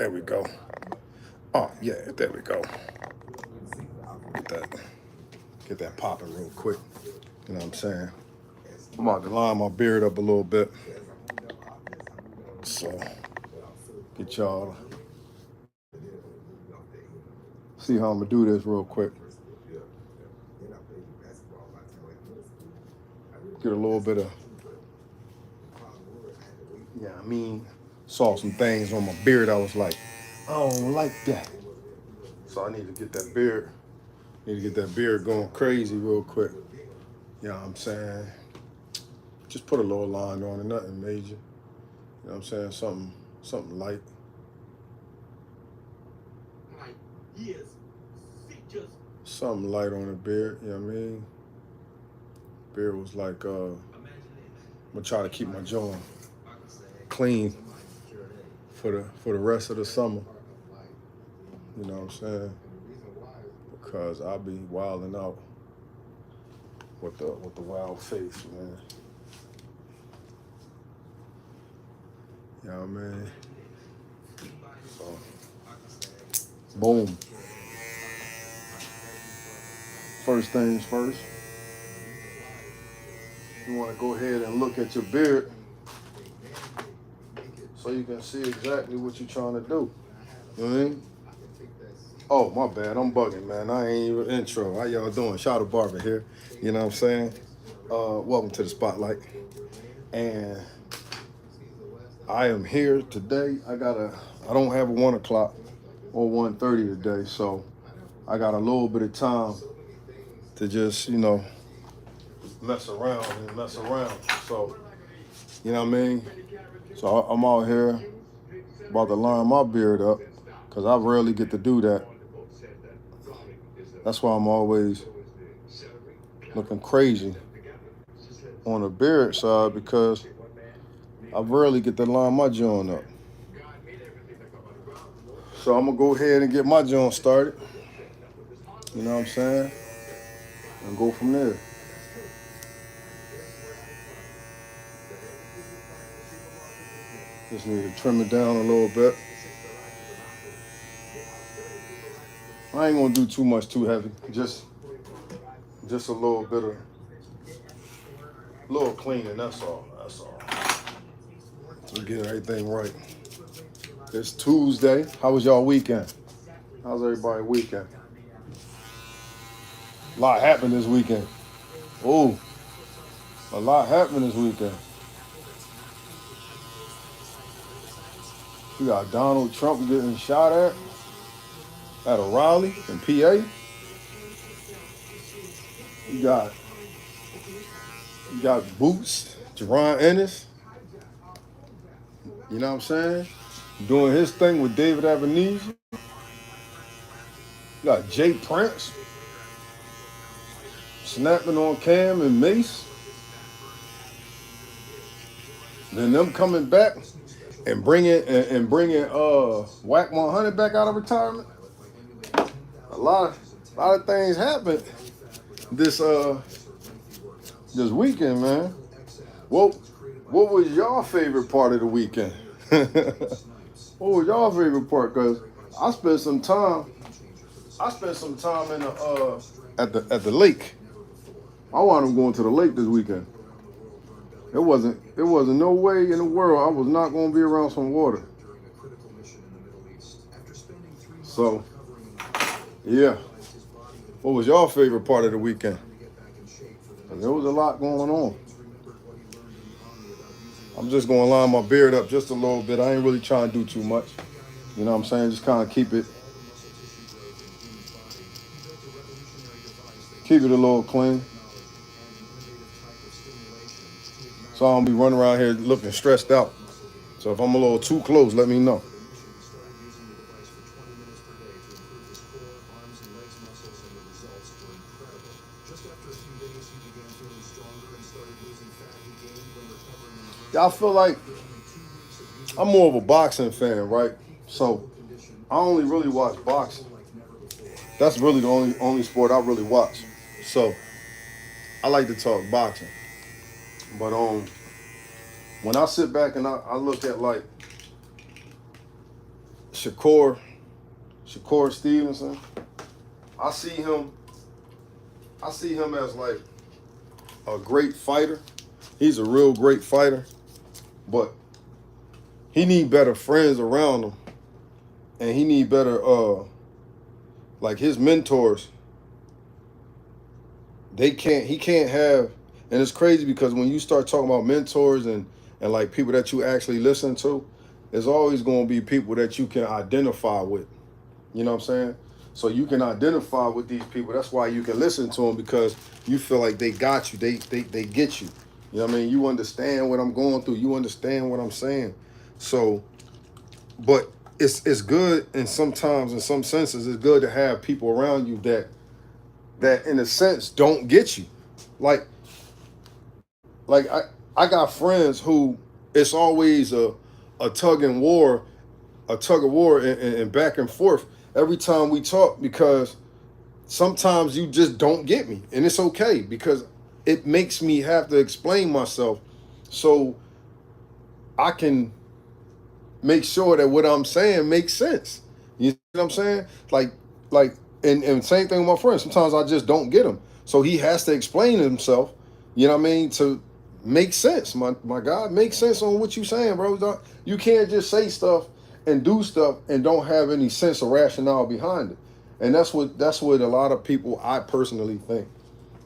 There we go. Oh yeah, there we go. Get that, get that popping real quick. You know what I'm saying? I'm about to line my beard up a little bit. So get y'all see how I'm gonna do this real quick. Get a little bit of, yeah, I mean, saw some things on my beard. I was like, I don't like that. So I need to get that beard. Need to get that beard going crazy real quick. You know what I'm saying? Just put a little line on it, nothing major. You know what I'm saying? Something light. Something light on the beard, you know what I mean? Beard was like, I'm gonna try to keep my jaw clean for the rest of the summer. You know what I'm saying? Because I'll be wilding out with the wild face, man. You know what I mean? So, boom. First things first. You want to go ahead and look at your beard so you can see exactly what you're trying to do. You know what I mean? Oh, my bad. I'm bugging, man. I ain't even intro. How y'all doing? Shout out Barber here. You know what I'm saying? Welcome to the spotlight. And I am here today. I don't have a 1 o'clock or 1:30 today, so I got a little bit of time to just, mess around. So, you know what I mean? So I'm out here about to line my beard up because I rarely get to do that. That's why I'm always looking crazy on the beard side because I rarely get to line my joint up. So I'm gonna go ahead and get my joint started. You know what I'm saying? And go from there. Just need to trim it down a little bit. I ain't gonna do too much too heavy. Just a little bit of little cleaning, that's all. To get everything right. It's Tuesday. How was y'all weekend? How's everybody weekend? A lot happened this weekend. Oh, a lot happened this weekend. You got Donald Trump getting shot at a rally in PA. You got Boots, Jerron Ennis. You know what I'm saying? Doing his thing with David Ebenezer. You got Jay Prince snapping on Cam and Mace. Then them coming back and bringing Whack 100 back out of retirement. A lot of things happened this weekend, man. What was your favorite part of the weekend? What was your favorite part? Cause I spent some time in the at the lake. I wound up going to the lake this weekend. It wasn't no way in the world I was not gonna be around some water. So yeah. What was your favorite part of the weekend? There was a lot going on. I'm just gonna line my beard up just a little bit. I ain't really trying to do too much. You know what I'm saying? Just kind of keep it a little clean. So I don't be running around here looking stressed out. So if I'm a little too close, let me know. Yeah, I feel like I'm more of a boxing fan, right? So I only really watch boxing. That's really the only sport I really watch. So I like to talk boxing. But when I sit back and I look at like Shakur Stevenson. I see him. I see him as like a great fighter. He's a real great fighter, but he need better friends around him, and he need better like his mentors. He can't have, and it's crazy because when you start talking about mentors and like people that you actually listen to, there's always going to be people that you can identify with. You know what I'm saying? So you can identify with these people. That's why you can listen to them, because you feel like they got you. They get you. You know what I mean? You understand what I'm going through. You understand what I'm saying. So, but it's good, and sometimes in some senses it's good to have people around you that in a sense don't get you. Like I got friends who it's always a tug and war, a tug of war and back and forth every time we talk, because sometimes you just don't get me, and it's okay because it makes me have to explain myself so I can make sure that what I'm saying makes sense. You know what I'm saying? Like, and same thing with my friends. Sometimes I just don't get him, so he has to explain himself. You know what I mean? To make sense, my God, make sense on what you saying, bro. You can't just say stuff and do stuff and don't have any sense or rationale behind it. And that's what a lot of people, I personally think,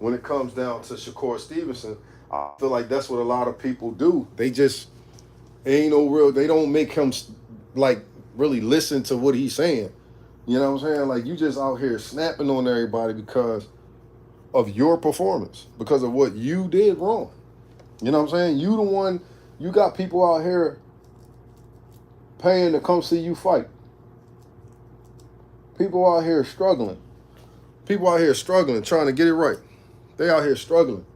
when it comes down to Shakur Stevenson, I feel like that's what a lot of people do. They just ain't no real. They don't make him like really listen to what he's saying. You know what I'm saying? Like, you just out here snapping on everybody because of your performance, because of what you did wrong. You know what I'm saying? You the one. You got people out here paying to come see you fight. People out here struggling. People out here struggling, trying to get it right. They out here struggling,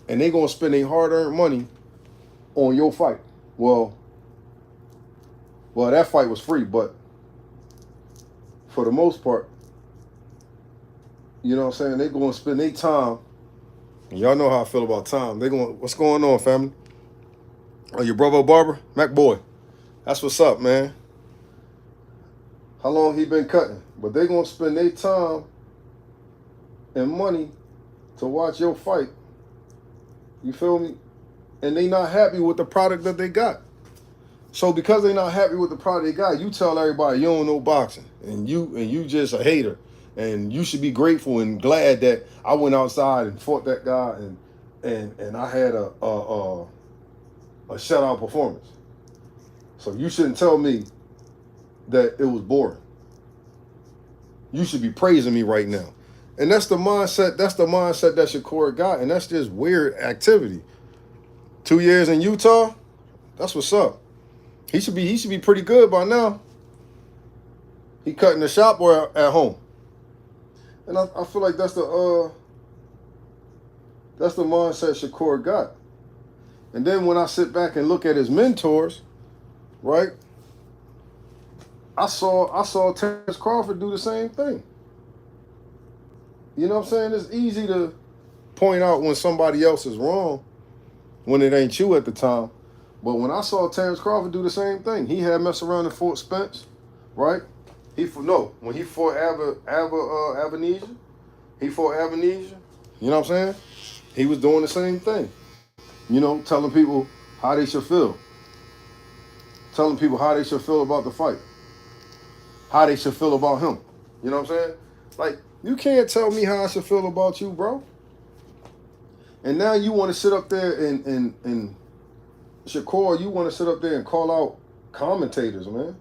and they gonna spend their hard-earned money on your fight. Well, that fight was free, but for the most part, you know what I'm saying, they going to spend their time. And y'all know how I feel about time. They going, what's going on, family? Oh, your brother barber, Mac boy. That's what's up, man. How long he been cutting? But they going to spend their time and money to watch your fight. You feel me? And they not happy with the product that they got. So because they not happy with the product they got, you tell everybody you don't know boxing, and you just a hater, and you should be grateful and glad that I went outside and fought that guy and I had a shutout performance. So you shouldn't tell me that it was boring. You should be praising me right now. And that's the mindset that Shakur got, and that's just weird activity. 2 years in Utah, that's what's up. He should be pretty good by now. He cut in the shop or at home. And I feel like that's the mindset Shakur got. And then when I sit back and look at his mentors, right? I saw Terrence Crawford do the same thing. You know what I'm saying? It's easy to point out when somebody else is wrong when it ain't you at the time. But when I saw Terrence Crawford do the same thing, he had messed around and fought Spence, right? When he fought Avanesia, he fought Avanesia. You know what I'm saying? He was doing the same thing. You know, telling people how they should feel. Telling people how they should feel about the fight. How they should feel about him. You know what I'm saying? Like, you can't tell me how I should feel about you, bro. And now you want to sit up there and Shakur, you want to sit up there and call out commentators, man.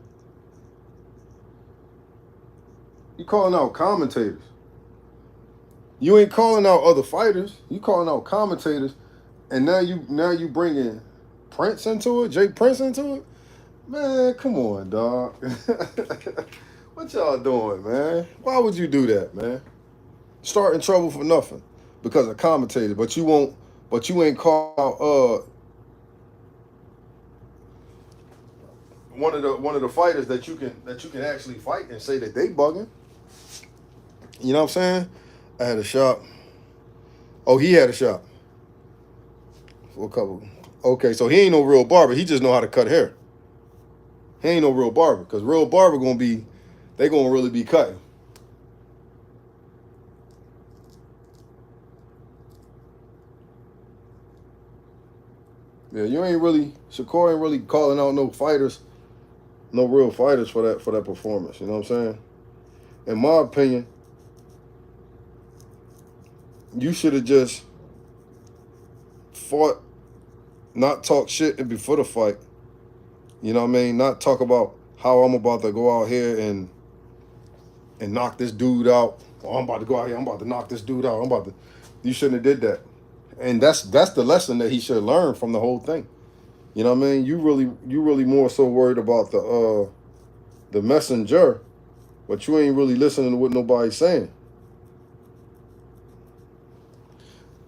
You calling out commentators. You ain't calling out other fighters. You calling out commentators, and now you bringing Prince into it, Jay Prince into it. Man, come on, dog. What y'all doing, man? Why would you do that, man? Start in trouble for nothing because of commentators, but you won't. But you ain't call out one of the fighters that you can actually fight and say that they bugging. You know what I'm saying? I had a shop. Oh, he had a shop for a couple. Okay, so he ain't no real barber. He just know how to cut hair. He ain't no real barber, because real barber they gonna really be cutting. Yeah, you ain't really, Shakur ain't really calling out no fighters, no real fighters for that performance. You know what I'm saying? In my opinion, you should have just fought, not talk shit before the fight. You know what I mean? Not talk about how I'm about to go out here and knock this dude out. Oh, I'm about to go out here. I'm about to knock this dude out. You shouldn't have did that. And that's the lesson that he should learn from the whole thing. You know what I mean? You really more so worried about the messenger, but you ain't really listening to what nobody's saying.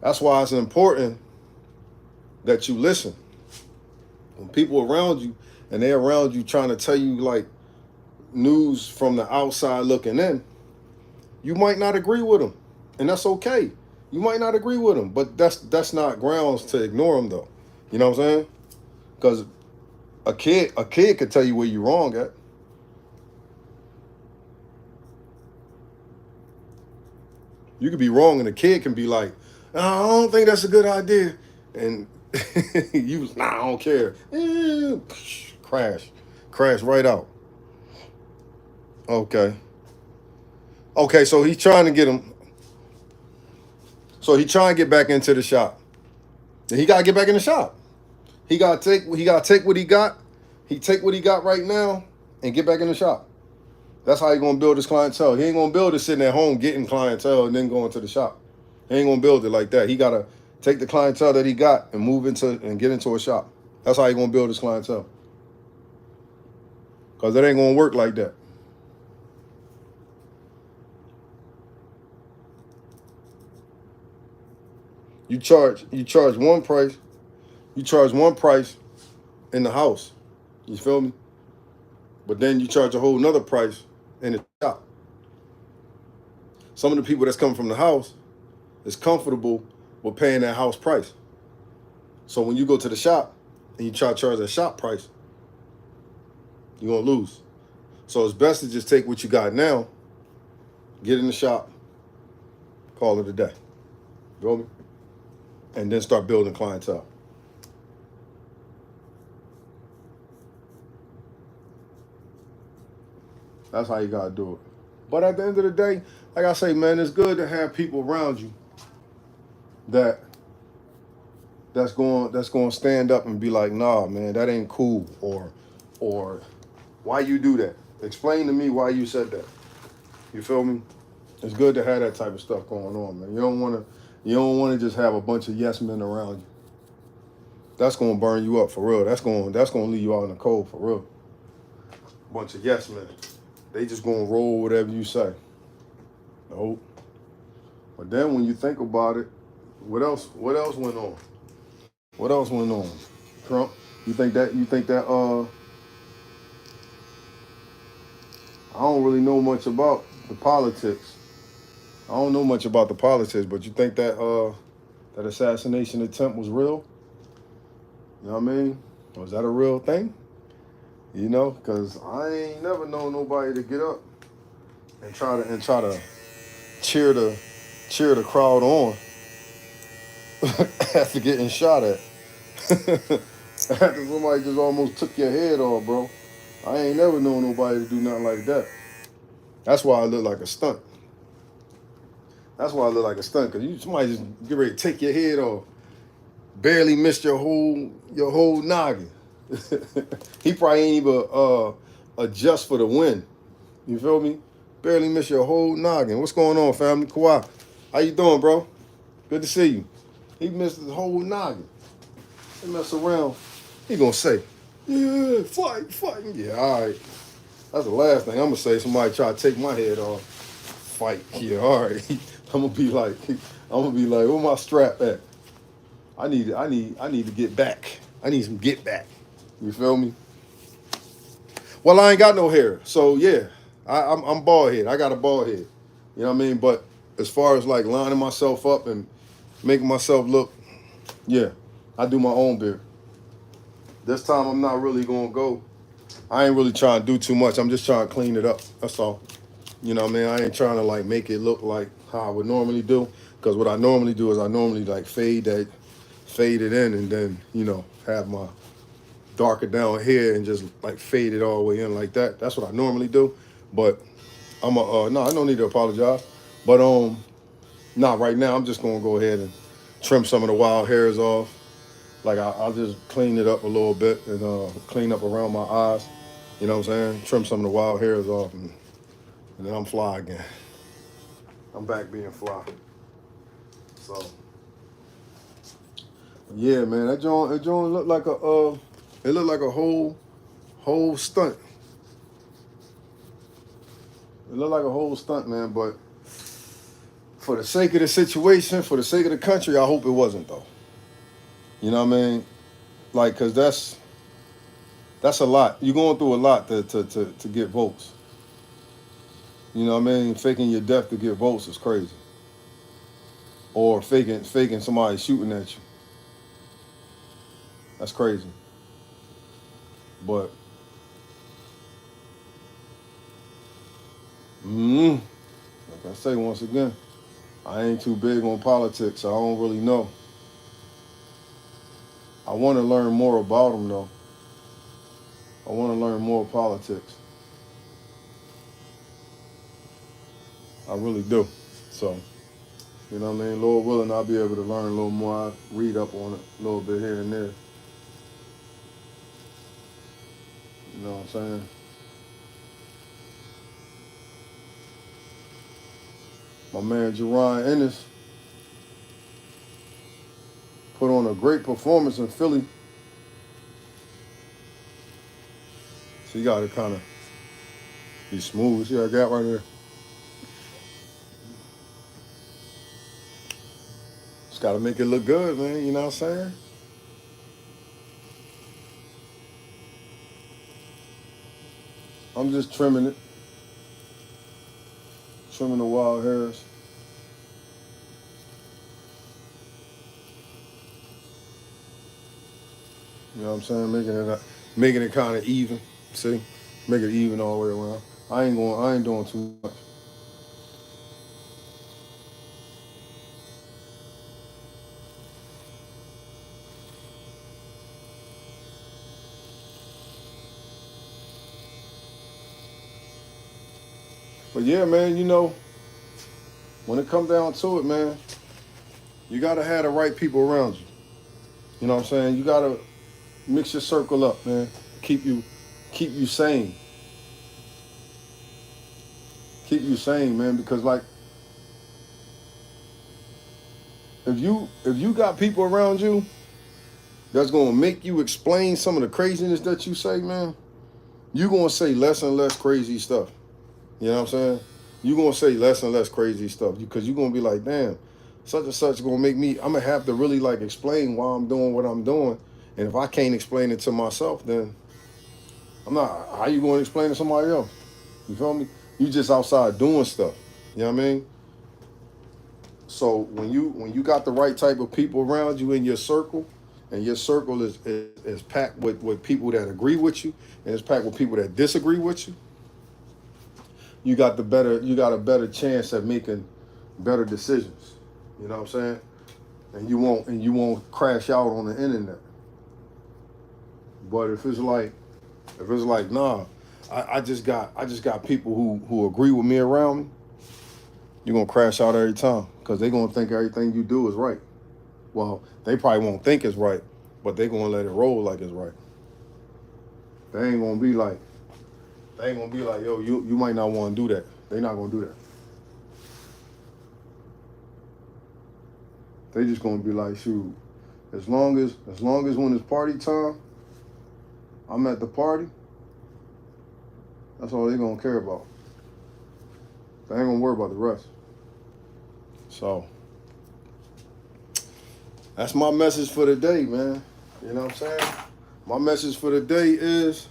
That's why it's important that you listen. When people around you and they're around you trying to tell you like news from the outside looking in, you might not agree with them, and that's okay. You might not agree with them, but that's not grounds to ignore them though. You know what I'm saying? Because a kid could tell you where you're wrong at. You could be wrong, and a kid can be like, "Oh, I don't think that's a good idea," and you, nah, I don't care. Crash right out. Okay, okay. So he's trying to get him. So he trying to get back into the shop. And he got to get back in the shop. He got to take what he got. He take what he got right now and get back in the shop. That's how he gonna build his clientele. He ain't gonna build it sitting at home getting clientele and then going to the shop. He ain't gonna build it like that. He gotta take the clientele that he got and get into a shop. That's how he gonna build his clientele. Cause it ain't gonna work like that. You charge one price. You charge one price in the house. You feel me? But then you charge a whole nother price in the shop. Some of the people that's coming from the house is comfortable with paying that house price. So when you go to the shop and you try to charge that shop price, you're gonna lose. So it's best to just take what you got now, get in the shop, call it a day. You feel me? And then start building clientele. That's how you gotta do it. But at the end of the day, like I say, man, it's good to have people around you that's going to stand up and be like, nah, man, that ain't cool, or why you do that? Explain to me why you said that. You feel me? It's good to have that type of stuff going on, man. You don't want to just have a bunch of yes men around you. That's gonna burn you up for real. That's gonna leave you out in the cold for real. Bunch of yes men. They just gonna roll whatever you say. Nope. But then when you think about it, what else went on? What else went on? Trump? You think that I don't really know much about the politics. I don't know much about the politics, but you think that assassination attempt was real? You know what I mean? Was that a real thing? You know, because I ain't never known nobody to get up and try to cheer the crowd on after getting shot at. After somebody just almost took your head off, bro. I ain't never known nobody to do nothing like that. That's why I look like a stunt. That's why I look like a stunt, because somebody just get ready to take your head off. Barely missed your whole noggin. He probably ain't even adjust for the wind. You feel me? Barely missed your whole noggin. What's going on, family? Kawhi, how you doing, bro? Good to see you. He missed his whole noggin. He mess around. He gonna say, yeah, fight. Yeah, all right. That's the last thing I'm gonna say. Somebody try to take my head off. Fight. Yeah, all right. I'm gonna be like, where my strap at? I need to get back. I need some get back. You feel me? Well, I ain't got no hair, so yeah, I'm bald head. I got a bald head. You know what I mean? But as far as like lining myself up and making myself look, yeah, I do my own beard. This time I'm not really gonna go I ain't really trying to do too much. I'm just trying to clean it up. That's all. You know what I mean? I ain't trying to like make it look like how I would normally do. Because what I normally do is I normally like fade it in, and then, you know, have my darker down here and just like fade it all the way in like that. That's what I normally do. But no, I don't need to apologize. But not right now. I'm just gonna go ahead and trim some of the wild hairs off. Like I'll just clean it up a little bit and clean up around my eyes. You know what I'm saying? Trim some of the wild hairs off, and then I'm fly again. I'm back being fly. So yeah, man, that joint looked like it looked like a whole stunt. It looked like a whole stunt, man. But for the sake of the situation, for the sake of the country, I hope it wasn't though. You know what I mean? Like, cause that's a lot. You're going through a lot to get votes. You know what I mean? Faking your death to get votes is crazy. Or faking somebody shooting at you. That's crazy. But like I say once again, I ain't too big on politics, so I don't really know. I want to learn more about them though. I want to learn more politics. I really do. So, you know what I mean? Lord willing, I'll be able to learn a little more. I read up on it a little bit here and there. You know what I'm saying? My man Jerron Ennis put on a great performance in Philly. So you got to kind of be smooth. See what I got right there? Just got to make it look good, man. You know what I'm saying? I'm just trimming it. Trimming the wild hairs. You know what I'm saying? Making it kind of even. See? Make it even all the way around. I ain't doing too much. But yeah, man, you know, when it comes down to it, man, you gotta have the right people around you. You know what I'm saying? You gotta mix your circle up, man. Keep you sane. Keep you sane, man, because like if you got people around you that's gonna make you explain some of the craziness that you say, man, you're gonna say less and less crazy stuff. You know what I'm saying? You're gonna say less and less crazy stuff because you're gonna be like, damn, such and such gonna make me. I'm gonna have to really like explain why I'm doing what I'm doing, and if I can't explain it to myself, then I'm not. How you gonna explain it to somebody else? You feel me? You just outside doing stuff. You know what I mean? So when you got the right type of people around you in your circle, and your circle is packed with people that agree with you, and it's packed with people that disagree with you, you got a better chance at making better decisions. You know what I'm saying? And you won't crash out on the internet. But if it's like nah, I just got people who agree with me around me, you're gonna crash out every time because they're gonna think everything you do is right. Well, they probably won't think it's right, but they're gonna let it roll like it's right. They ain't gonna be like, yo, you might not want to do that. They not gonna do that. They just gonna be like, shoot, as long as when it's party time, I'm at the party. That's all they gonna care about. They ain't gonna worry about the rest. So that's my message for the day, man. You know what I'm saying? My message for the day is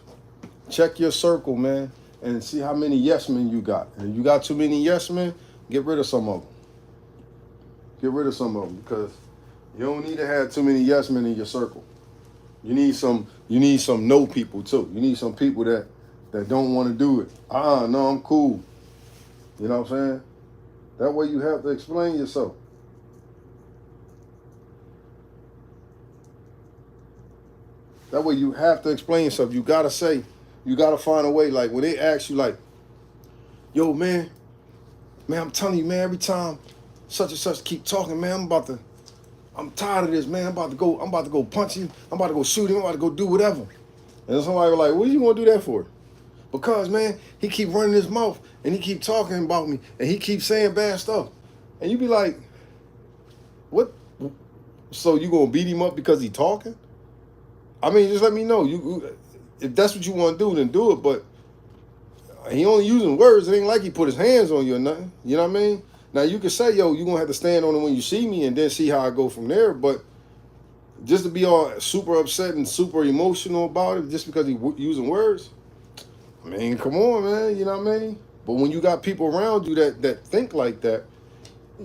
check your circle, man, and see how many yes men you got. And if you got too many yes men, get rid of some of them. Get rid of some of them because you don't need to have too many yes men in your circle. You need some no people too. You need some people that don't want to do it. No, I'm cool. You know what I'm saying? That way you have to explain yourself. That way you have to explain yourself. You gotta find a way. Like when they ask you, like, yo, man, I'm telling you, man, every time such and such keep talking, man, I'm tired of this, man. I'm about to go punch him. I'm about to go shoot him. I'm about to go do whatever. And somebody was like, what are you gonna do that for? Because, man, he keep running his mouth and he keep talking about me and he keep saying bad stuff. And you be like, what? So you gonna beat him up because he talking? I mean, just let me know. If that's what you want to do, then do it. But he only using words. It ain't like he put his hands on you or nothing. You know what I mean? Now you can say, yo, you gonna have to stand on it when you see me and then see how I go from there. But just to be all super upset and super emotional about it just because he using words, I mean, come on, man. You know what I mean? But when you got people around you that think like that,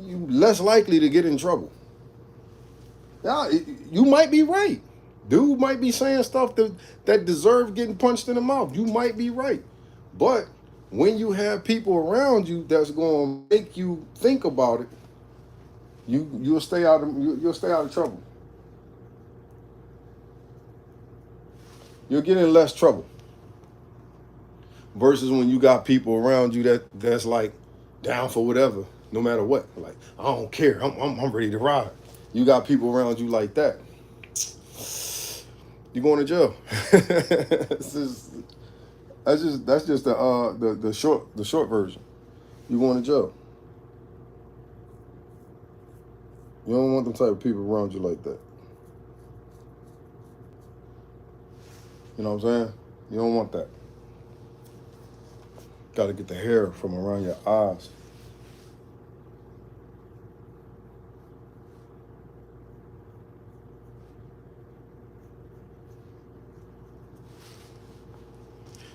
you less likely to get in trouble. Yeah, you might be right. Dude might be saying stuff that deserve getting punched in the mouth. You might be right. But when you have people around you that's going to make you think about it, you'll stay out of you'll stay out of trouble. You'll get in less trouble. Versus when you got people around you that's like down for whatever, no matter what. Like, I don't care. I'm ready to ride. You got people around you like that, you're going to jail. That's just the short version. You're going to jail. You don't want them type of people around you like that. You know what I'm saying? You don't want that. Got to get the hair from around your eyes.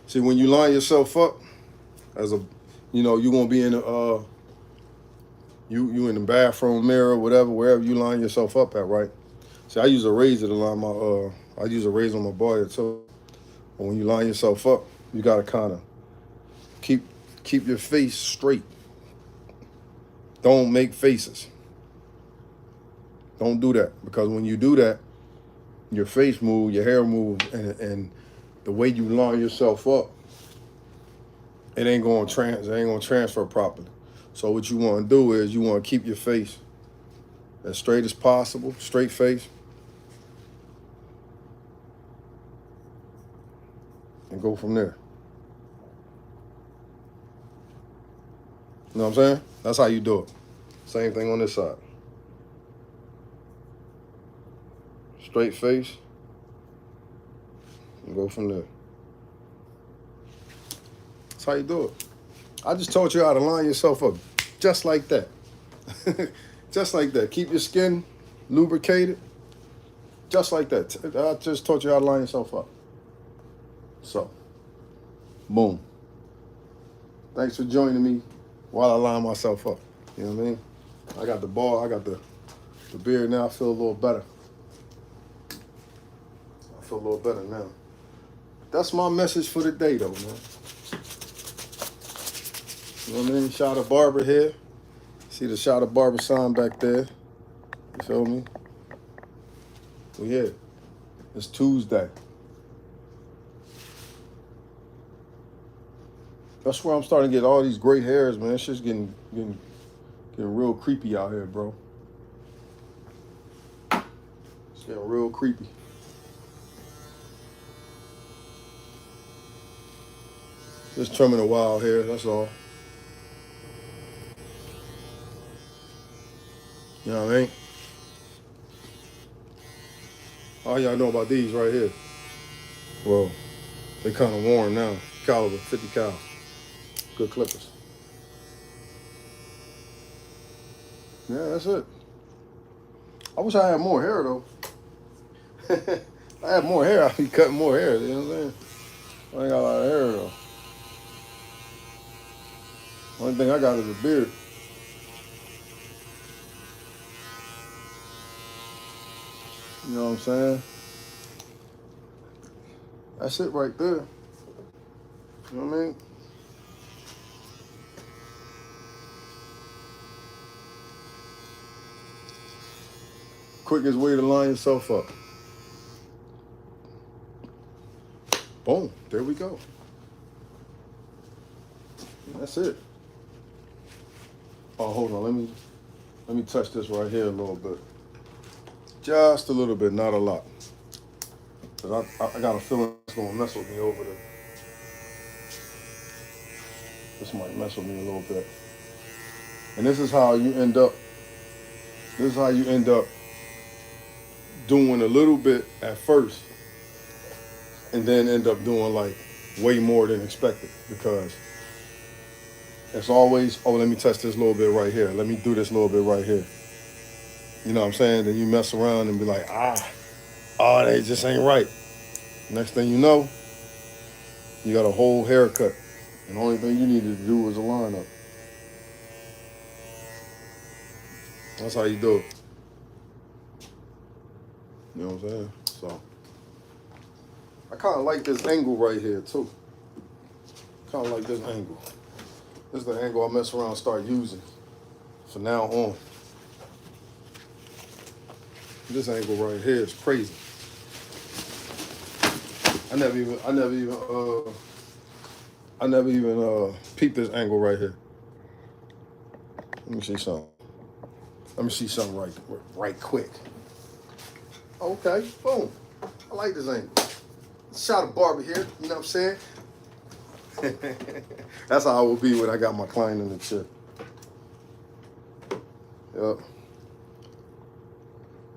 See, when you line yourself up as you're gonna be in you in the bathroom mirror, whatever, wherever you line yourself up at, right? See, I use a razor to line I use a razor on my body too. But when you line yourself up, you gotta kind of keep your face straight. Don't make faces. Don't do that, because when you do that, your face move, your hair move, and the way you line yourself up, it ain't gonna transfer properly. So what you want to do is you want to keep your face as straight as possible, straight face, and go from there. You know what I'm saying? That's how you do it. Same thing on this side. Straight face, and go from there. That's how you do it. I just taught you how to line yourself up, just like that. Just like that. Keep your skin lubricated, just like that. I just taught you how to line yourself up. So, boom. Thanks for joining me while I line myself up. You know what I mean? I got the ball, I got the beard now. I feel a little better. I feel a little better now. That's my message for the day, though, man. You know what I mean? Shot a barber here. See the shot of barber sign back there. You feel me? Well, yeah. It's Tuesday. That's where I'm starting to get all these gray hairs, man. It's just getting real creepy out here, bro. It's getting real creepy. Just trimming the wild hair, that's all. You know what I mean? All y'all know about these right here. Well, they kind of worn now. Caliber, 50 cal. Good clippers. Yeah, that's it. I wish I had more hair, though. If I had more hair, I'd be cutting more hair. You know what I'm saying? I ain't got a lot of hair, though. Only thing I got is a beard. You know what I'm saying? That's it right there. You know what I mean? Quickest way to line yourself up. Boom. There we go. That's it. Oh, hold on. Let me touch this right here a little bit. Just a little bit, not a lot. Cause I got a feeling it's gonna mess with me over there. This might mess with me a little bit. And this is how you end up. This is how you end up doing a little bit at first, and then end up doing like way more than expected, because it's always, oh, let me touch this little bit right here. Let me do this little bit right here. You know what I'm saying? Then you mess around and be like, oh, they just ain't right. Next thing you know, you got a whole haircut. And the only thing you needed to do was a lineup. That's how you do it. You know what I'm saying? So, I kind of like this angle right here, too. Kind of like this angle. This is the angle I mess around and start using from now on. This angle right here is crazy. I never even peeped this angle right here. Let me see something. Let me see something right quick. Okay, boom. I like this angle. Shot of barber here, you know what I'm saying? That's how I will be when I got my client in the chair. Yep.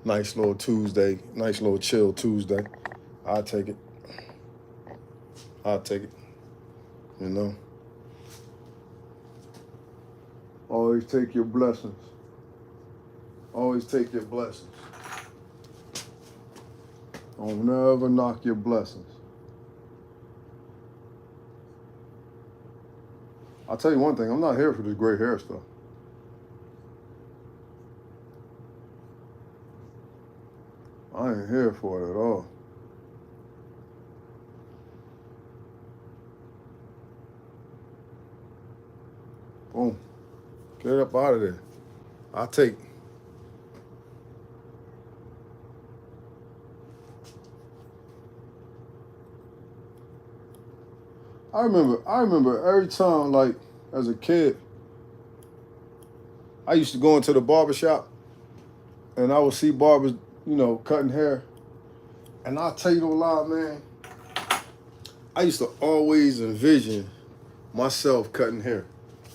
Nice little Tuesday, nice little chill Tuesday. I'll take it. You know. Always take your blessings. Always take your blessings. Don't never knock your blessings. I'll tell you one thing, I'm not here for this gray hair stuff. I ain't here for it at all. Boom. Get up out of there. I'll take. I remember every time, like, as a kid, I used to go into the barber shop and I would see barbers, you know, cutting hair. And I'll tell you no lie, man, I used to always envision myself cutting hair.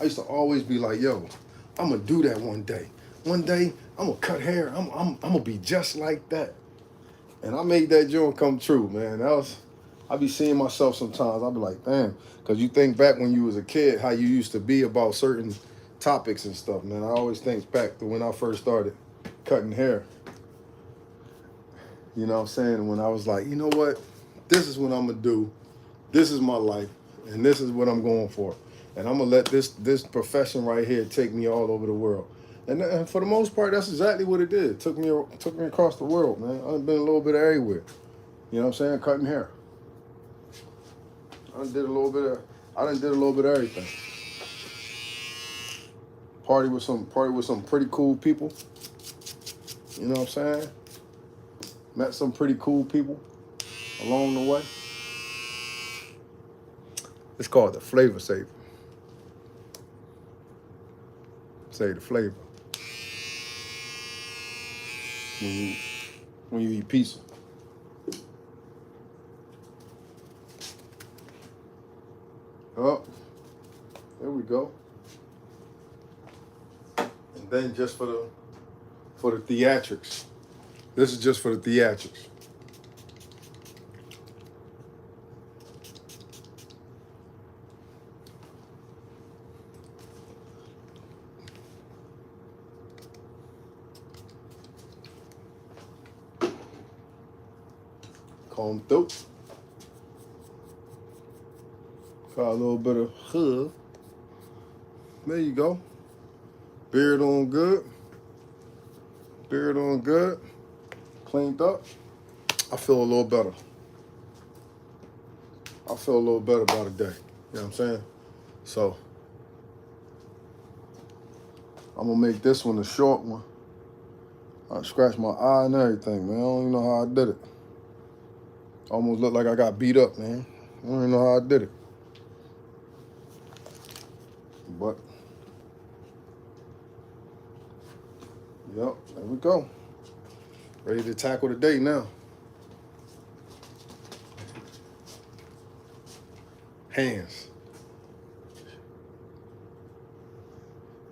I used to always be like, yo, I'm gonna do that one day. One day, I'm gonna cut hair. I'm gonna be just like that. And I made that joint come true, man. I be seeing myself sometimes. I be like, damn, because you think back when you was a kid, how you used to be about certain topics and stuff, man. I always think back to when I first started cutting hair. You know what I'm saying? When I was like, you know what? This is what I'm gonna do. This is my life, and this is what I'm going for. And I'm gonna let this profession right here take me all over the world. And for the most part, that's exactly what it did. It took me across the world, man. I've been a little bit everywhere. You know what I'm saying? Cutting hair. I done did a little bit of everything. Party with some pretty cool people. You know what I'm saying? Met some pretty cool people along the way. It's called the flavor saver. Say the flavor. When you eat pizza. Oh, there we go. And then just for the theatrics. This is just for the theatrics. Comb through. Got a little bit of hood. There you go. Beard on good. Beard on good. Cleaned up. I feel a little better. I feel a little better about a day. You know what I'm saying? So I'm gonna make this one a short one. I scratched my eye and everything, man. I don't even know how I did it. Almost looked like I got beat up, man. I don't even know how I did it. But, yep, there we go. Ready to tackle the day now. Hands.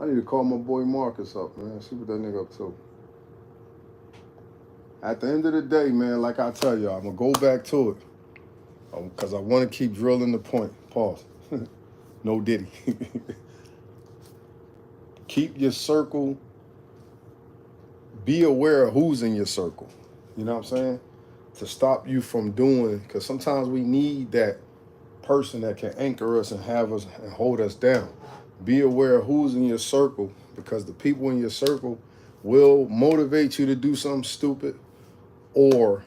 I need to call my boy Marcus up, man. See what that nigga up to. At the end of the day, man, like I tell you, I'm going to go back to it. Because I want to keep drilling the point. Pause. No Diddy. Keep your circle. Be aware of who's in your circle. You know what I'm saying? To stop you from doing, because sometimes we need that person that can anchor us and have us and hold us down. Be aware of who's in your circle, because the people in your circle will motivate you to do something stupid or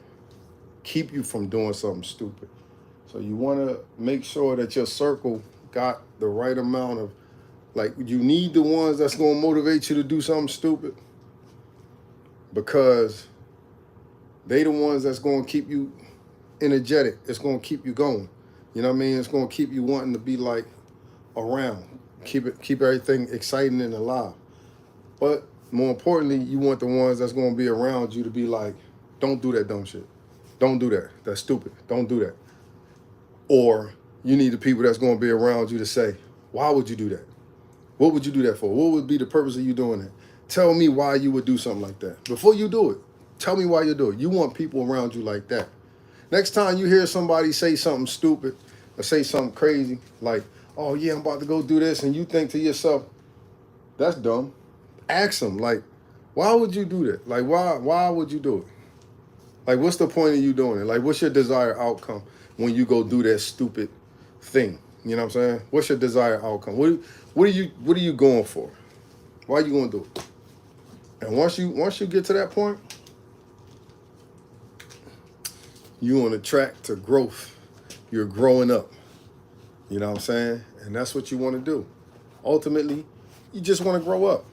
keep you from doing something stupid. So you want to make sure that your circle got the right amount of, like, you need the ones that's going to motivate you to do something stupid, because they the ones that's going to keep you energetic. It's going to keep you going. You know what I mean? It's going to keep you wanting to be like around. Keep everything exciting and alive. But more importantly, you want the ones that's going to be around you to be like, don't do that dumb shit. Don't do that. That's stupid. Don't do that. Or you need the people that's going to be around you to say, why would you do that? What would you do that for? What would be the purpose of you doing that? Tell me why you would do something like that. Before you do it, tell me why you do it. You want people around you like that. Next time you hear somebody say something stupid or say something crazy, like, oh yeah, I'm about to go do this, and you think to yourself, that's dumb. Ask them, like, why would you do that? Like, why would you do it? Like, what's the point of you doing it? Like, what's your desired outcome when you go do that stupid thing? You know what I'm saying? What's your desired outcome? What are you going for? Why are you going to do it? And once you get to that point, you're on a track to growth. You're growing up. You know what I'm saying? And that's what you want to do. Ultimately, you just want to grow up.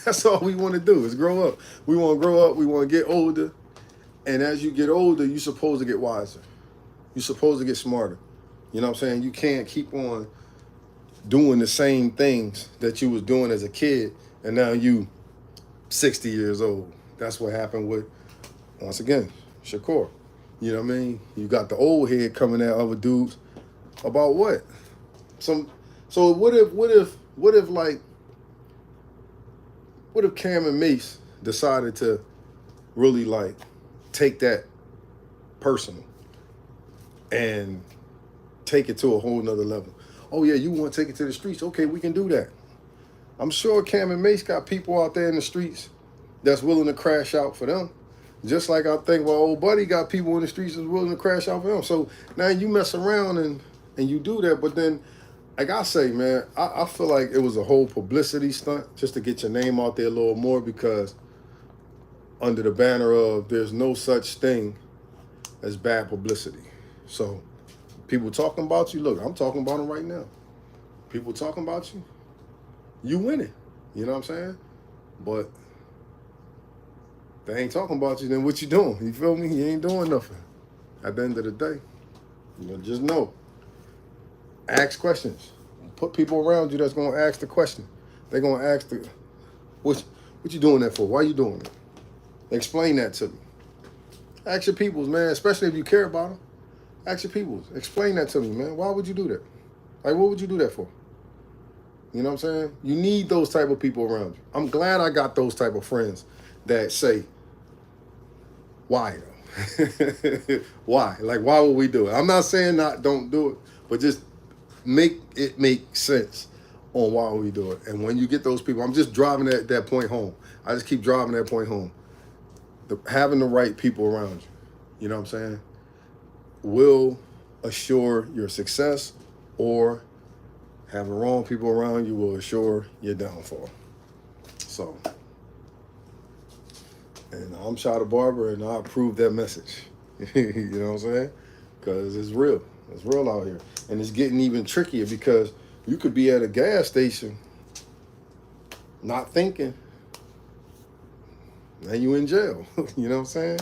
That's all we want to do is grow up. We want to grow up. We want to get older. And as you get older, you're supposed to get wiser. You're supposed to get smarter. You know what I'm saying? You can't keep on doing the same things that you was doing as a kid, and now you 60 years old. That's what happened with, once again, Shakur. You know what I mean? You got the old head coming at other dudes about what? So what if Cam and Mace decided to really like take that personal and take it to a whole nother level? Oh yeah, you want to take it to the streets? Okay, we can do that. I'm sure Cam and Mace got people out there in the streets that's willing to crash out for them. Just like I think my old buddy got people in the streets that's willing to crash out for him. So now you mess around and you do that, but then, like I say, man, I feel like it was a whole publicity stunt just to get your name out there a little more, because under the banner of there's no such thing as bad publicity. So people talking about you, look, I'm talking about them right now. People talking about you, you winning. You know what I'm saying? But they ain't talking about you, then what you doing? You feel me? You ain't doing nothing. At the end of the day, just know. Ask questions. Put people around you that's gonna ask the question. They're gonna ask what you doing that for? Why you doing it? Explain that to me. Ask your peoples, man, especially if you care about them. Ask your peoples. Explain that to me, man. Why would you do that? Like, what would you do that for? You know what I'm saying? You need those type of people around you. I'm glad I got those type of friends that say, why though? Why? Like, why would we do it? I'm not saying don't do it, but just make it make sense on why we do it. And when you get those people, I'm just driving that point home. I just keep driving that point home. Having the right people around you, you know what I'm saying, will assure your success, or having wrong people around you will assure your downfall. So, and I'm Shot a Barber, and I approve that message. You know what I'm saying? because it's real. It's real out here. And it's getting even trickier because you could be at a gas station not thinking, and you in jail. You know what I'm saying?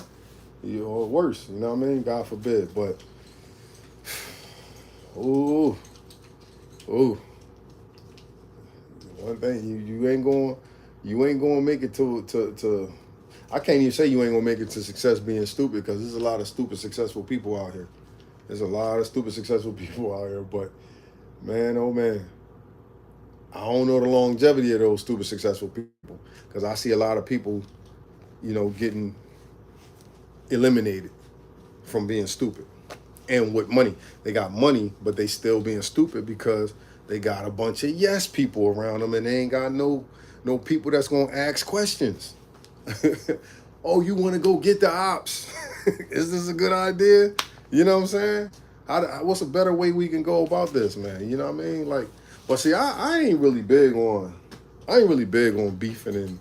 Or worse, you know what I mean? God forbid. But, ooh, one thing, you ain't going to make it to I can't even say you ain't going to make it to success being stupid, because there's a lot of stupid successful people out here. There's a lot of stupid successful people out here, but man, oh man, I don't know the longevity of those stupid successful people, because I see a lot of people, getting eliminated from being stupid. And with money, they got money, but they still being stupid because they got a bunch of yes people around them, and they ain't got no people that's gonna ask questions. Oh, you want to go get the ops? Is this a good idea? You know what I'm saying? What's a better way we can go about this, man? You know what I mean? Like, but see, I ain't really big on beefing and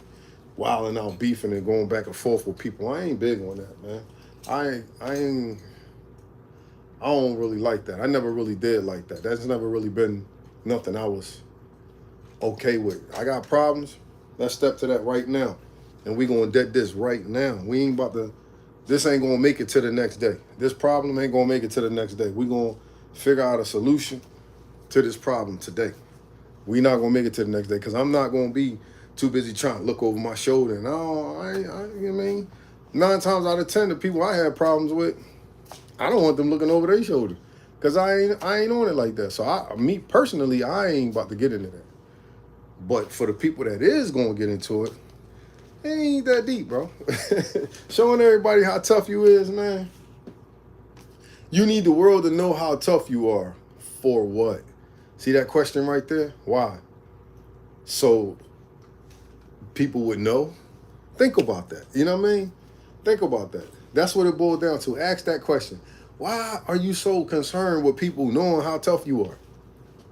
wilding out, beefing and going back and forth with people. I ain't big on that, man. I don't really like that. I never really did like that. That's never really been nothing I was okay with. I got problems. Let's step to that right now. And we gonna dead this right now. We ain't about to, this ain't gonna make it to the next day. This problem ain't gonna make it to the next day. We gonna figure out a solution to this problem today. We not gonna make it to the next day, because I'm not gonna be too busy trying to look over my shoulder and, you know what I mean? 9 times out of 10, the people I have problems with, I don't want them looking over their shoulder, because I ain't on it like that. So me personally, I ain't about to get into that. But for the people that is gonna get into it, it ain't that deep, bro. Showing everybody how tough you is, man. You need the world to know how tough you are. For what? See that question right there? Why? So people would know. Think about that. You know what I mean? Think about that. That's what it boiled down to. Ask that question. Why are you so concerned with people knowing how tough you are?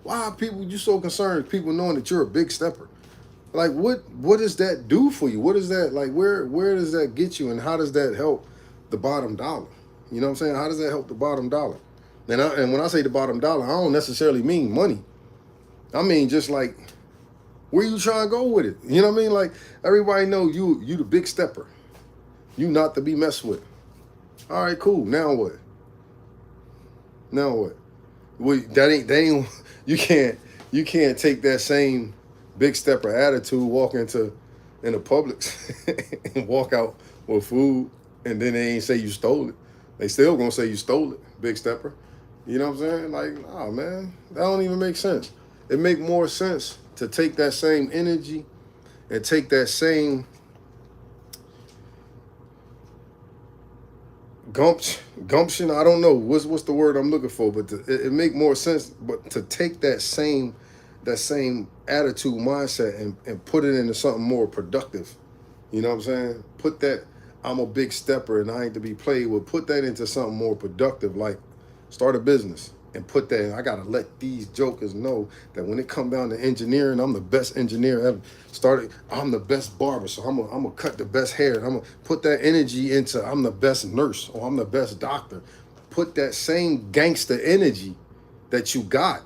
Why are you so concerned with people knowing that you're a big stepper? Like, what does that do for you? What is that, like, where does that get you, and how does that help the bottom dollar? You know what I'm saying? How does that help the bottom dollar? And when I say the bottom dollar, I don't necessarily mean money. I mean just like, where you trying to go with it? You know what I mean? Like, everybody know you the big stepper. You not to be messed with. All right, cool. Now what? Now what? Well, that ain't you can't take that same big stepper attitude, walk in the Publix and walk out with food, and then they ain't say you stole it. They still gonna say you stole it, big stepper. You know what I'm saying? Like, nah, man, that don't even make sense. It make more sense to take that same energy and take that same gumption. I don't know what's the word I'm looking for, but it make more sense. But to take that same attitude, mindset, and put it into something more productive. You know what I'm saying? Put that, I'm a big stepper and I ain't to be played with. Put that into something more productive, like start a business and put that in. I gotta let these jokers know that when it come down to engineering, I'm the best engineer ever. I'm the best barber, so I'm gonna cut the best hair. And I'm gonna put that energy into, I'm the best nurse or I'm the best doctor. Put that same gangster energy that you got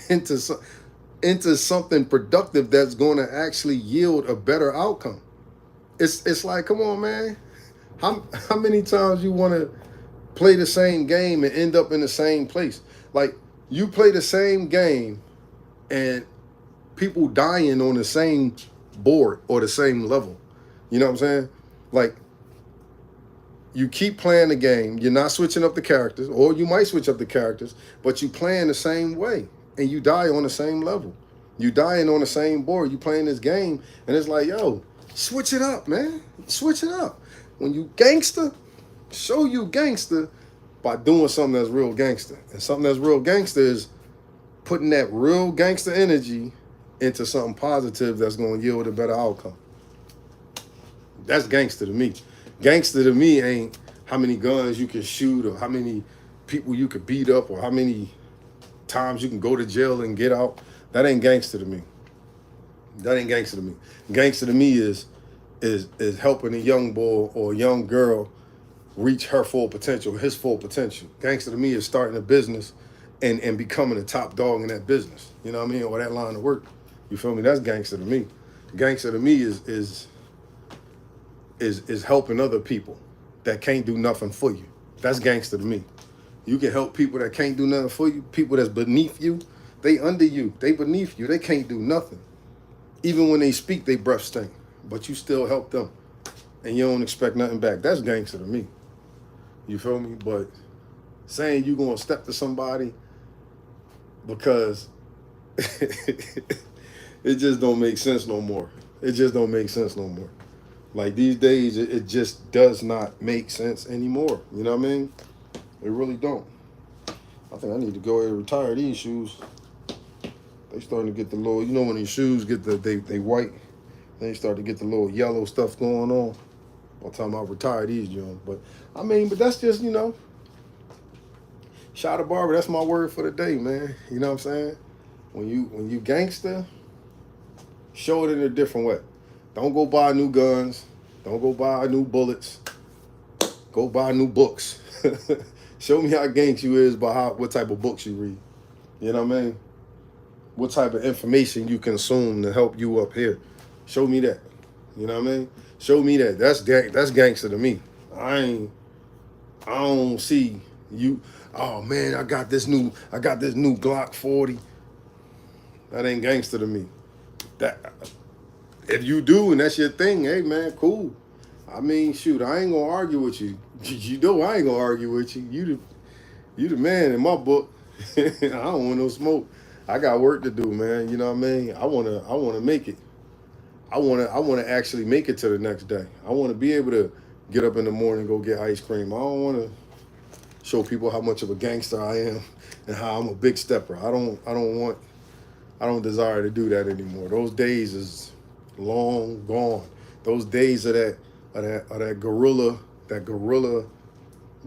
into something productive that's going to actually yield a better outcome. It's like, come on, man. How many times you want to play the same game and end up in the same place? Like, you play the same game and people dying on the same board or the same level. You know what I'm saying? Like, you keep playing the game. You're not switching up the characters, or you might switch up the characters, but you playing the same way and you die on the same level. You dying on the same board. You playing this game, and it's like, yo, switch it up, man. Switch it up. When you gangster, show you gangster by doing something that's real gangster. And something that's real gangster is putting that real gangster energy into something positive that's going to yield a better outcome. That's gangster to me. Gangster to me ain't how many guns you can shoot or how many people you could beat up or how many times you can go to jail and get out. That ain't gangster to me. That ain't gangster to me. Gangster to me is helping a young boy or a young girl reach her full potential, his full potential. Gangster to me is starting a business and becoming a top dog in that business. You know what I mean? Or that line of work. You feel me? That's gangster to me. Gangster to me is helping other people that can't do nothing for you. That's gangster to me. You can help people that can't do nothing for you, people that's beneath you. They under you, they beneath you, they can't do nothing. Even when they speak, they breath stink, but you still help them, and you don't expect nothing back. That's gangster to me. You feel me? But saying you gonna step to somebody because it just don't make sense no more. It just don't make sense no more. Like these days, it just does not make sense anymore. You know what I mean? It really don't. I think I need to go ahead and retire these shoes. They starting to get the little, you know when these shoes get they white, they start to get the little yellow stuff going on. By the time I retire these, John. But I mean, but that's just, you know, shot a barber, that's my word for the day, man. You know what I'm saying? When you gangster, show it in a different way. Don't go buy new guns. Don't go buy new bullets. Go buy new books. Show me how gangster you is by what type of books you read. You know what I mean? What type of information you consume to help you up here. Show me that. You know what I mean? Show me that. That's gangster to me. I don't see you. Oh man, I got this new Glock 40. That ain't gangster to me. That if you do and that's your thing, hey man, cool. I mean, shoot, I ain't gonna argue with you. You know I ain't gonna argue with you. You the man in my book. I don't want no smoke. I got work to do, man. You know what I mean? I wanna make it. I wanna actually make it to the next day. I wanna be able to get up in the morning and go get ice cream. I don't wanna show people how much of a gangster I am and how I'm a big stepper. I don't desire to do that anymore. Those days is long gone. Those days of that guerrilla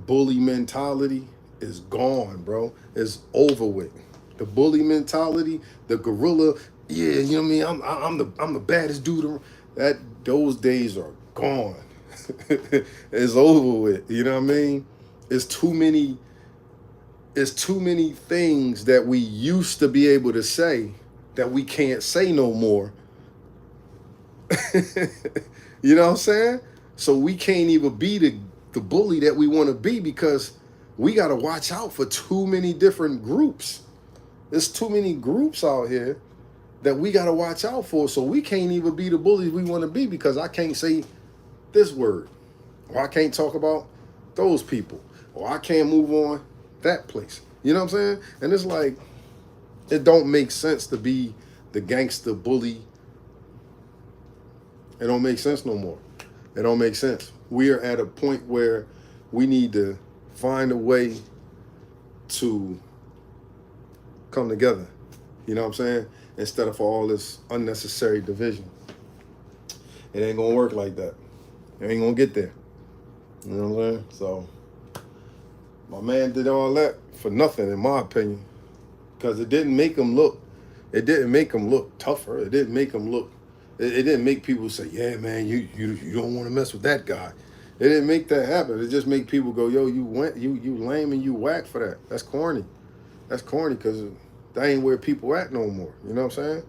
bully mentality is gone, bro. It's over with. The bully mentality, the guerrilla, yeah, you know what I mean? I'm the baddest dude. Those days are gone. It's over with. You know what I mean? It's too many things that we used to be able to say that we can't say no more. You know what I'm saying? So we can't even be the bully that we want to be because we got to watch out for too many different groups. There's too many groups out here that we got to watch out for. So we can't even be the bullies we want to be because I can't say this word. Or I can't talk about those people. Or I can't move on that place. You know what I'm saying? And it's like, it don't make sense to be the gangster bully. It don't make sense no more. It don't make sense. We are at a point where we need to find a way to come together. You know what I'm saying? Instead of all this unnecessary division. It ain't gonna work like that. It ain't gonna get there. You know what I'm saying? So my man did all that for nothing, in my opinion. Because it didn't make him look tougher. It didn't make him look, it didn't make people say, yeah, man, you don't want to mess with that guy. It didn't make that happen. It just make people go, yo, you lame and you whack for that. That's corny. That's corny because that ain't where people at no more. You know what I'm saying?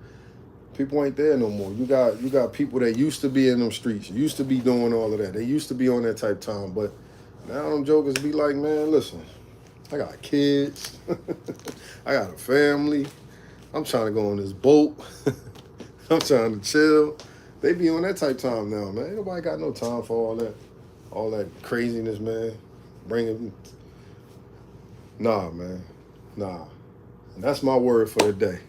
People ain't there no more. You got people that used to be in them streets, used to be doing all of that. They used to be on that type time, but now them jokers be like, man, listen, I got kids, I got a family, I'm trying to go on this boat, I'm trying to chill. They be on that type time now, man. Ain't nobody got no time for all that craziness, man. Nah, man, nah. And that's my word for the day.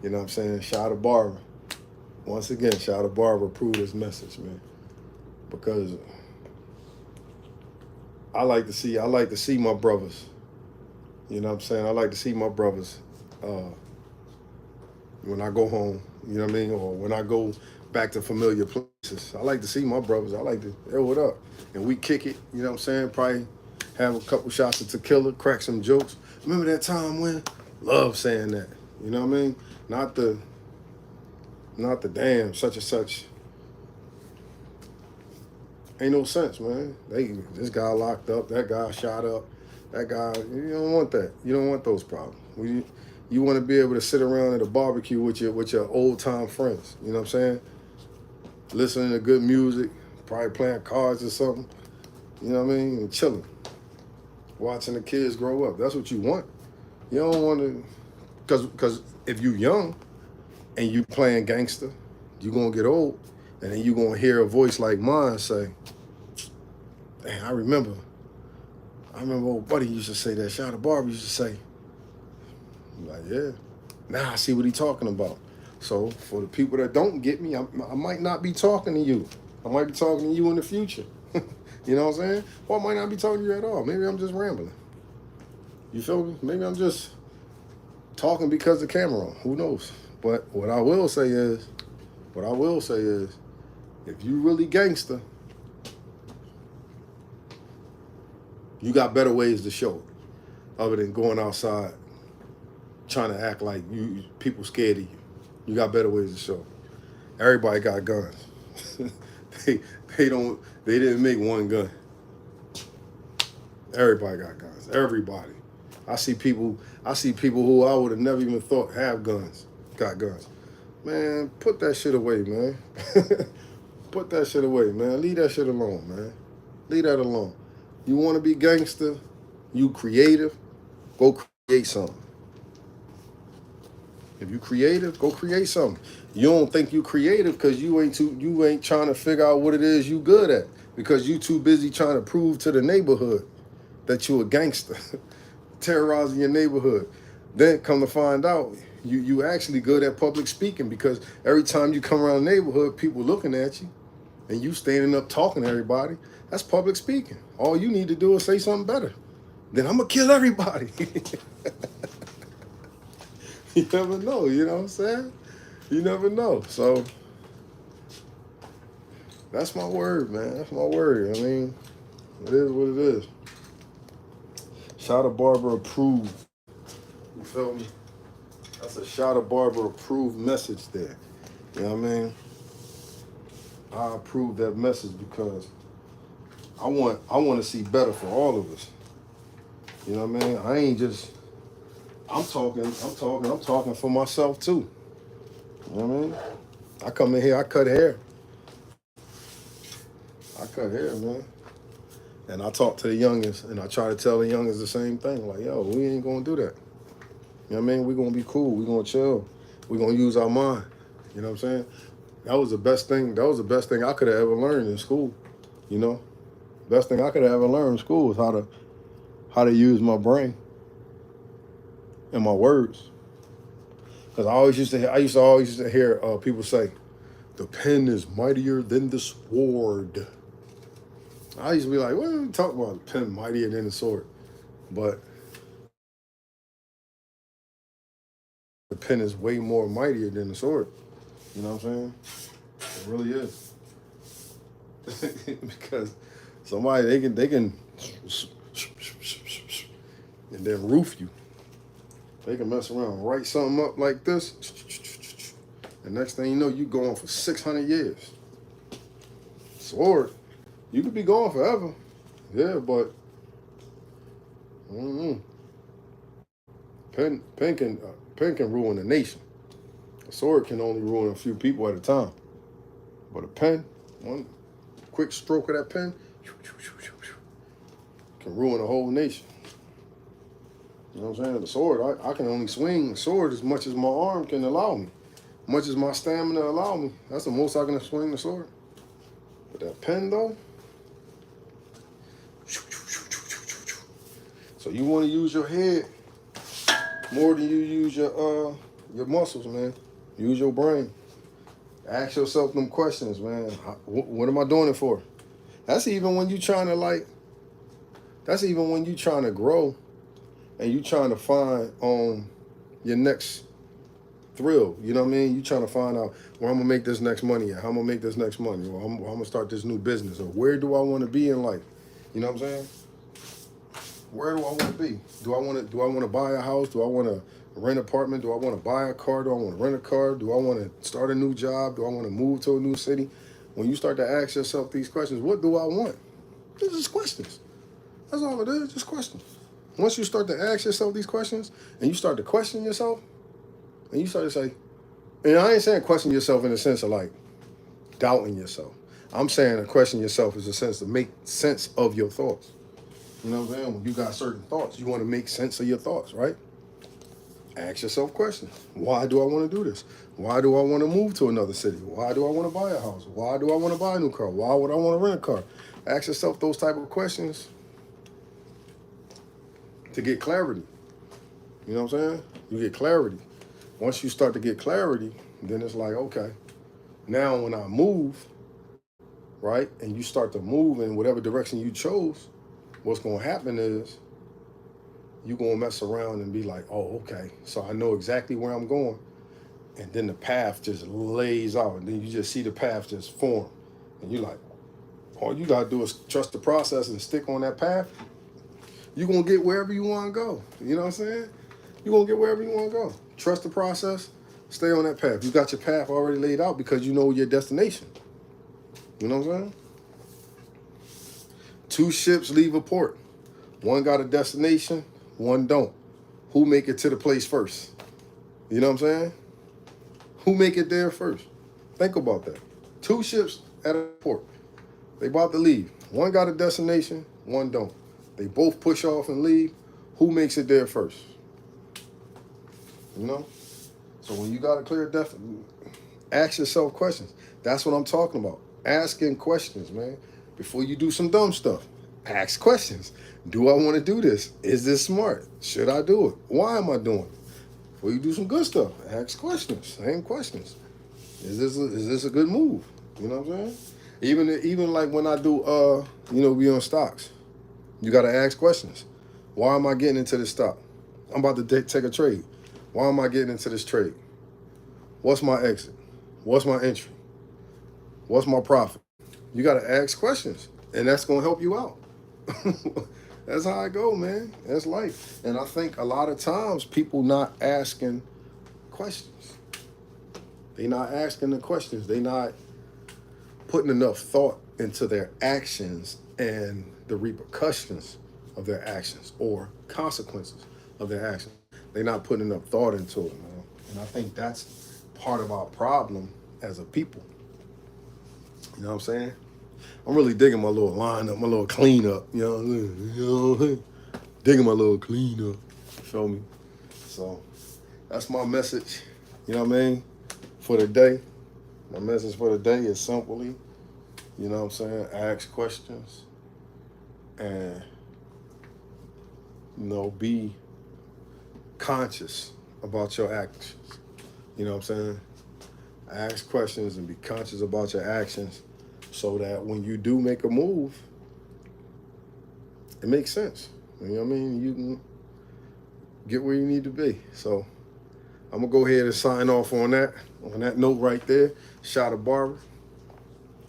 You know what I'm saying? Shout out Barber. Once again, shout out Barber approved this message, man. Because I like to see my brothers. You know what I'm saying? I like to see my brothers when I go home, you know what I mean? Or when I go back to familiar places. I like to see my brothers. I like to, hey, what up? And we kick it, you know what I'm saying? Probably have a couple shots of tequila, crack some jokes. Remember that time when? Love saying that. You know what I mean? Not the damn such and such. Ain't no sense, man. This guy locked up, that guy shot up, that guy. You don't want that. You don't want those problems. You want to be able to sit around at a barbecue with your old time friends. You know what I'm saying? Listening to good music, probably playing cards or something. You know what I mean? And chilling, watching the kids grow up. That's what you want. You don't want to, because if you young and you playing gangster, you gonna get old, and then you gonna hear a voice like mine say, "Dang, I remember old buddy used to say that. Shout out Barber used to say." I'm like, yeah. Now I see what he talking about. So for the people that don't get me, I might not be talking to you. I might be talking to you in the future. You know what I'm saying? Or I might not be talking to you at all. Maybe I'm just rambling. You feel me? Maybe I'm just talking because the camera on. Who knows? But what I will say is, if you really gangster, you got better ways to show it, other than going outside trying to act like people scared of you. You got better ways to show it. Everybody got guns. they didn't make one gun. Everybody got guns. Everybody. I see people who I would have never even thought have guns, got guns. Man, put that shit away, man. Put that shit away, man. Leave that shit alone, man. Leave that alone. You want to be gangster? You creative? Go create something. If you creative, go create something. You don't think you creative because you ain't trying to figure out what it is you good at, because you too busy trying to prove to the neighborhood that you a gangster, terrorizing your neighborhood. Then come to find out, you actually good at public speaking, because every time you come around the neighborhood, people looking at you, and you standing up talking to everybody. That's public speaking. All you need to do is say something better. Then I'm gonna kill everybody. You never know, you know what I'm saying? You never know. So that's my word, man. That's my word. I mean, it is what it is. Shout out Barber approved. You feel me? That's a shout out Barber approved message there. You know what I mean? I approve that message because I want to see better for all of us. You know what I mean? I ain't just I'm talking for myself too. You know what I mean? I come in here, I cut hair. Man. And I talk to the youngest, and I try to tell the youngest the same thing. Like, yo, we ain't gonna do that. You know what I mean? We're gonna be cool. We're gonna chill. We're gonna use our mind. You know what I'm saying? That was the best thing I could have ever learned in school. You know? Best thing I could have ever learned in school was how to use my brain and my words. Because I used to always hear people say, the pen is mightier than the sword. I used to be like, what are you talking about? The pen mightier than the sword. But the pen is way more mightier than the sword. You know what I'm saying? It really is. Because somebody, they can and then roof you. They can mess around, write something up like this, and next thing you know, you going for 600 years. Sword, you could be going forever. Yeah, but I don't know. Pen can ruin a nation. A sword can only ruin a few people at a time. But a pen, one quick stroke of that pen, can ruin a whole nation. You know what I'm saying? The sword, I can only swing the sword as much as my arm can allow me. Much as my stamina allow me. That's the most I can swing the sword. But that pen though, so you want to use your head more than you use your muscles, man. Use your brain. Ask yourself them questions, man. What am I doing it for? That's even when you trying to grow and you trying to find your next thrill. You know what I mean? You trying to find out where I'm gonna make this next money at, how I'm gonna make this next money, or I'm gonna start this new business, or where do I want to be in life? You know what I'm saying? Where do I want to be? Do I want to buy a house? Do I want to rent an apartment? Do I want to buy a car? Do I want to rent a car? Do I want to start a new job? Do I want to move to a new city? when you start to ask yourself these questions, what do I want? It's just questions. That's all it is, just questions. Once you start to ask yourself these questions and you start to question yourself, and you start to say, and I ain't saying question yourself in the sense of like doubting yourself. I'm saying to question yourself is a sense to make sense of your thoughts. You know what I'm saying? When you got certain thoughts, you want to make sense of your thoughts, right? Ask yourself questions. Why do I want to do this? Why do I want to move to another city? Why do I want to buy a house? Why do I want to buy a new car? Why would I want to rent a car? Ask yourself those type of questions to get clarity. You know what I'm saying? You get clarity. Once you start to get clarity, then it's like, okay, now when I move, right, and you start to move in whatever direction you chose, what's going to happen is you're going to mess around and be like, oh, okay, so I know exactly where I'm going. And then the path just lays out, and then you just see the path just form. And you're like, all you got to do is trust the process and stick on that path. You're going to get wherever you want to go. You know what I'm saying? You're going to get wherever you want to go. Trust the process. Stay on that path. You got your path already laid out because you know your destination. You know what I'm saying? 2 ships leave a port. One got a destination, one don't. Who make it to the place first? You know what I'm saying? Who make it there first? Think about that. 2 ships at a port. They about to leave. One got a destination, one don't. They both push off and leave. Who makes it there first? You know? So when you got a clear definition, ask yourself questions. That's what I'm talking about. Asking questions, man. Before you do some dumb stuff, ask questions. Do I want to do this? Is this smart? Should I do it? Why am I doing it? Before you do some good stuff, ask questions. Same questions. Is this a good move? You know what I'm saying? Even like when I do we on stocks, you got to ask questions. Why am I getting into this stock? I'm about to take a trade. Why am I getting into this trade? What's my exit? What's my entry? What's my profit? You got to ask questions, and that's going to help you out. That's how I go, man. That's life. And I think a lot of times people not asking questions. They not asking the questions. They not putting enough thought into their actions and the repercussions of their actions or consequences of their actions. They're not putting enough thought into it, man. And I think that's part of our problem as a people. You know what I'm saying? I'm really digging my little lineup, my little cleanup. You know, digging my little cleanup. Feel me? So that's my message. You know what I mean? For the day. My message for the day is simply, you know what I'm saying? Ask questions and, be conscious about your actions. You know what I'm saying? Ask questions and be conscious about your actions so that when you do make a move, it makes sense. You know what I mean? You can get where you need to be. So I'm going to go ahead and sign off on that note right there. Shot barber.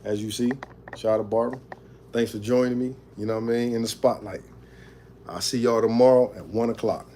As you see, Shot barber. Thanks for joining me, you know what I mean, in the spotlight. I'll see y'all tomorrow at 1 o'clock.